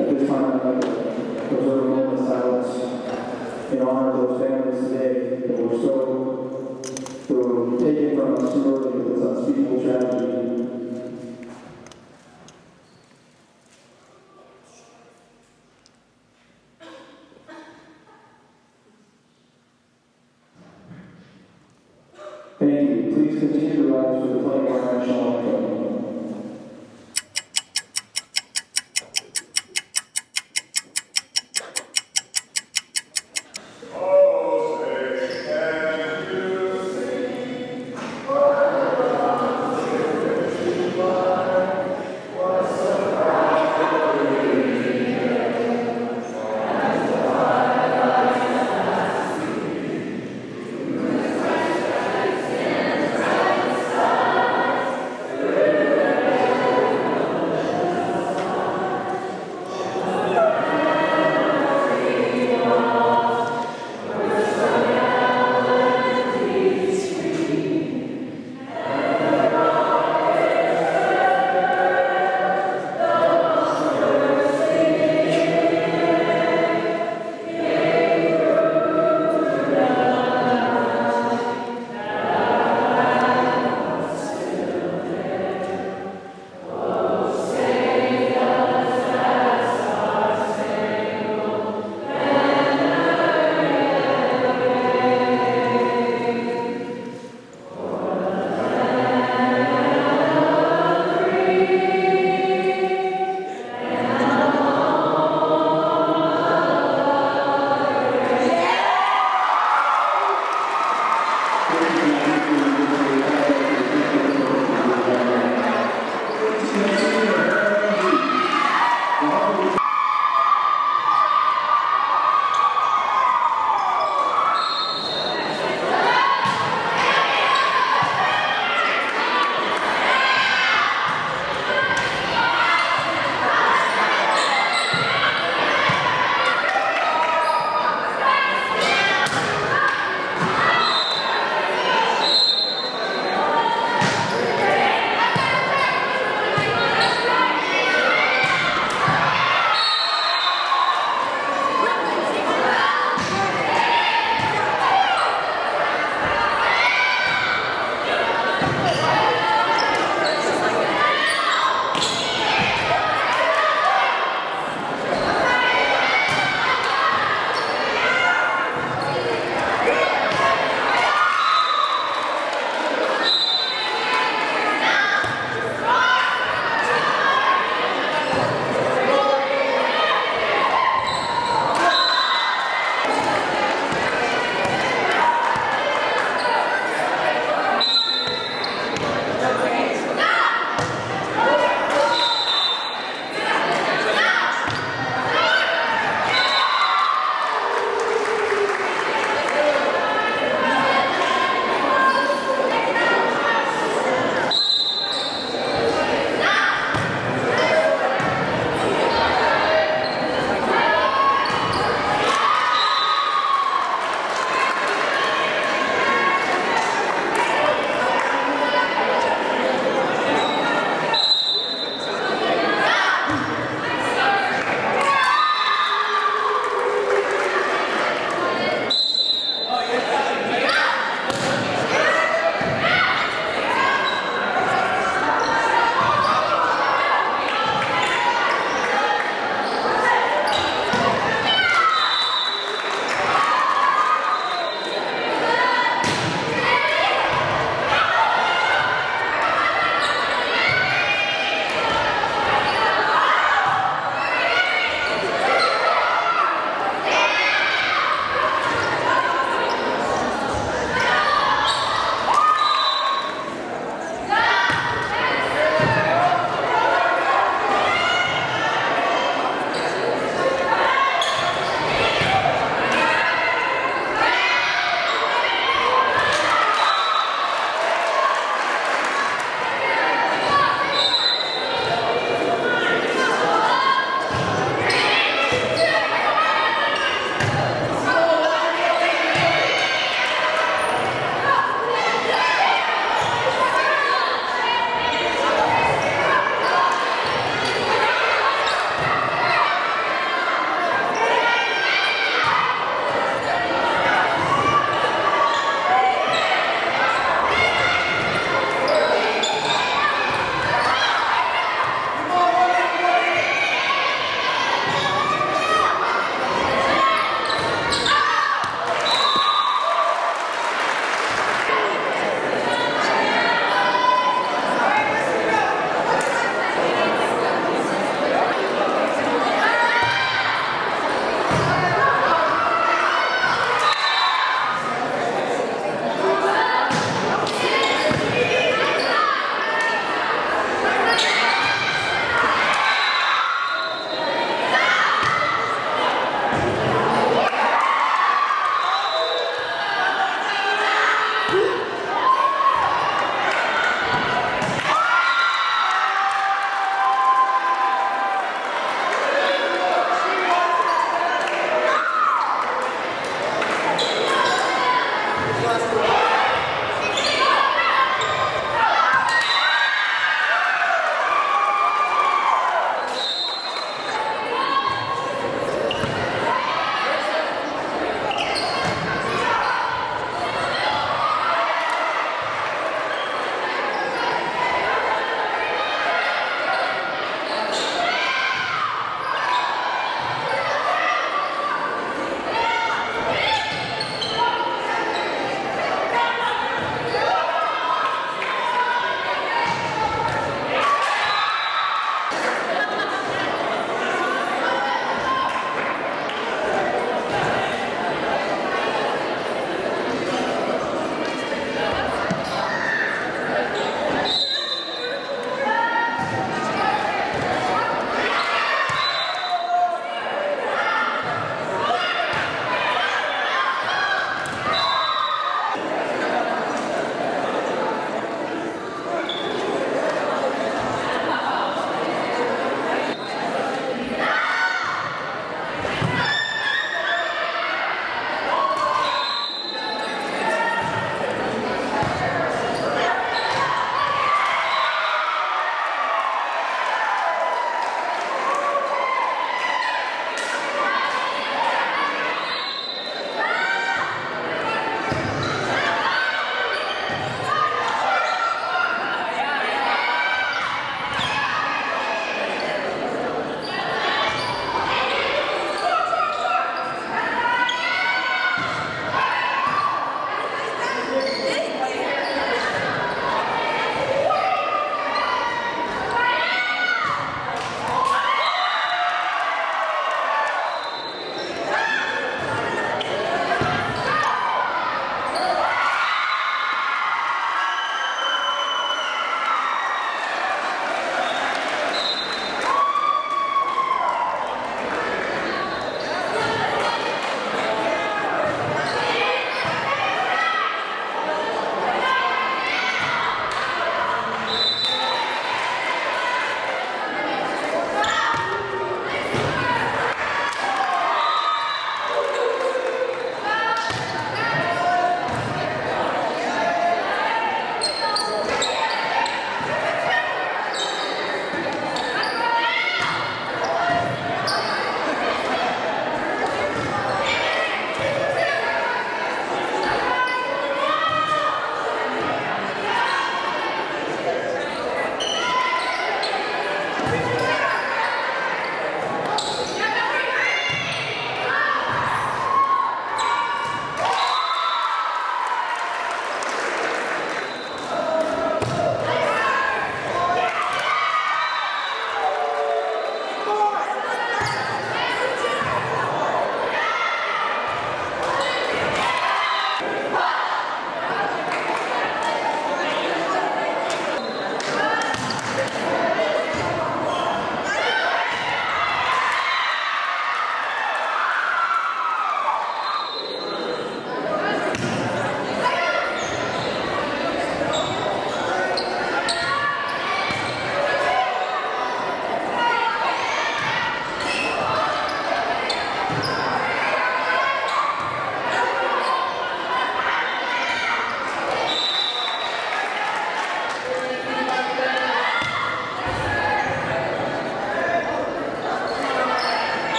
At this time, I'd like to observe a moment of silence in honor of those families today that were taken from us too early with this unspeakable tragedy. Thank you. Please continue to rise for the playing of our national anthem. Thank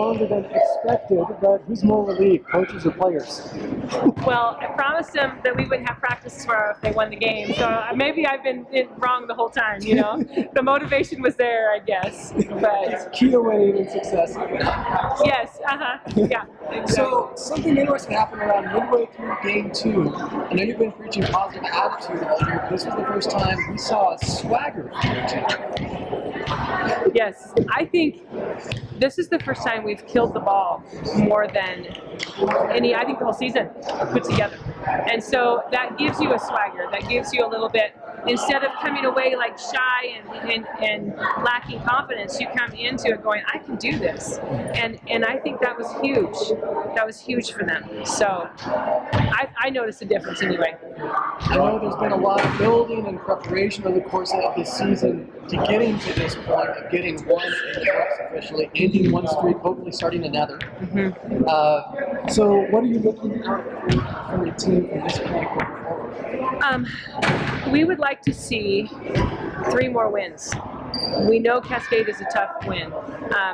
longer than expected, but who's more relieved, coaches or players? Well, I promised them that we wouldn't have practice tomorrow if they won the game, so maybe I've been wrong the whole time, you know? The motivation was there, I guess, but... Key to winning and success. Yes, yeah. Exactly. So, something interesting happened around midway through game 2. I know you've been preaching positive attitude all year, but this was the first time we saw a swagger from your team. Yes, I think this is the first time we've killed the ball more than I think the whole season put together. And so that gives you a swagger, that gives you a little bit, instead of coming away like shy and lacking confidence, you come into it going, I can do this. And I think that was huge. That was huge for them. So I noticed a difference anyway. I know there's been a lot of building and preparation over the course of this season to getting to this point of getting one in the books officially, ending one streak, hopefully starting another. Mm-hmm. So what are you looking for from your team from this point going forward? We would like to see 3 more wins. We know Cascade is a tough win,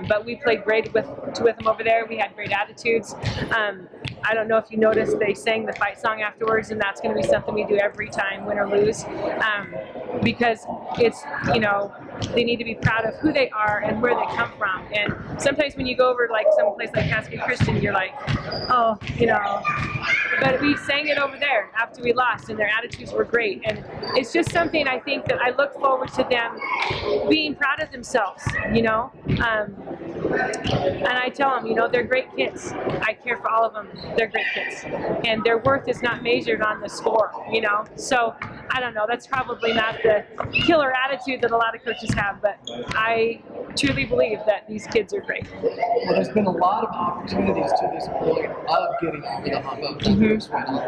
but we played great with them over there. We had great attitudes. I don't know if you noticed, they sang the fight song afterwards, and that's going to be something we do every time, win or lose, because it's, you know, they need to be proud of who they are and where they come from. And sometimes when you go over like some place like Cascade Christian, you're like, oh, you know, but we sang it over there after we lost, and their attitudes were great. And it's just something I think that I look forward to them being proud of themselves, you know. And I tell them, you know, they're great kids. I care for all of them. They're great kids. And their worth is not measured on the score, you know. So, I don't know, that's probably not the killer attitude that a lot of coaches have, but I truly believe that these kids are great. Well, there's been a lot of opportunities to this point of getting over the hump of a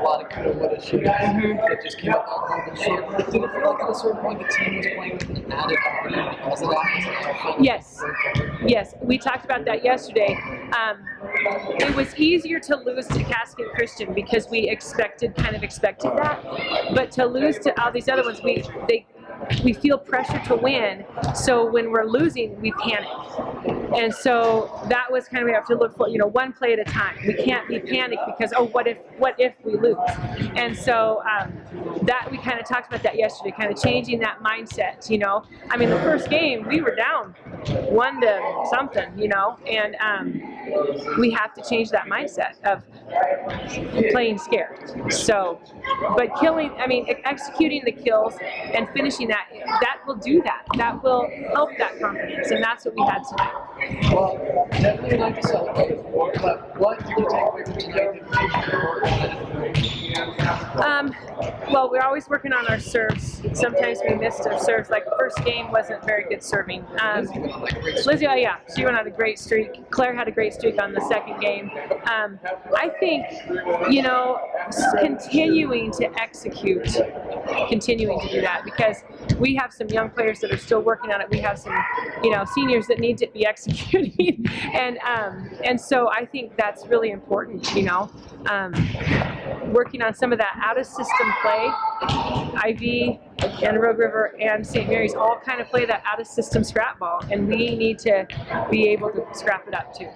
lot of coulda, woulda, shoulda that just came up a little bit short. Did it feel like at a certain point the team was playing with an added confidence because of that? Yes. Yes, we talked about that yesterday. It was easier to lose to Cascade Christian because we kind of expected that, but to lose to all these other ones, we feel pressure to win, so when we're losing, we panic. And so that was kind of, we have to look for, you know, one play at a time. We can't be panicked because, oh, what if we lose? And so that, we kind of talked about that yesterday, kind of changing that mindset, you know. I mean, the first game, we were down 1-something, you know, and we have to change that mindset of playing scared. So, but executing the kills and finishing that will do that. That will help that confidence, and that's what we had tonight. Well, definitely like to celebrate, but what did you take away from tonight that made you more well, we're always working on our serves. Sometimes we missed our serves. Like the first game wasn't very good serving. Lizzie, yeah, she went on a great streak. Claire had a great streak on the second game. I think, you know, continuing to execute, continuing to do that, because we have some young players that are still working on it. We have some, you know, seniors that need to be executing, and so I think that's really important. You know, working on some of that out of system play. IV and Rogue River and St. Mary's all kind of play that out of system scrap ball, and we need to be able to scrap it up too.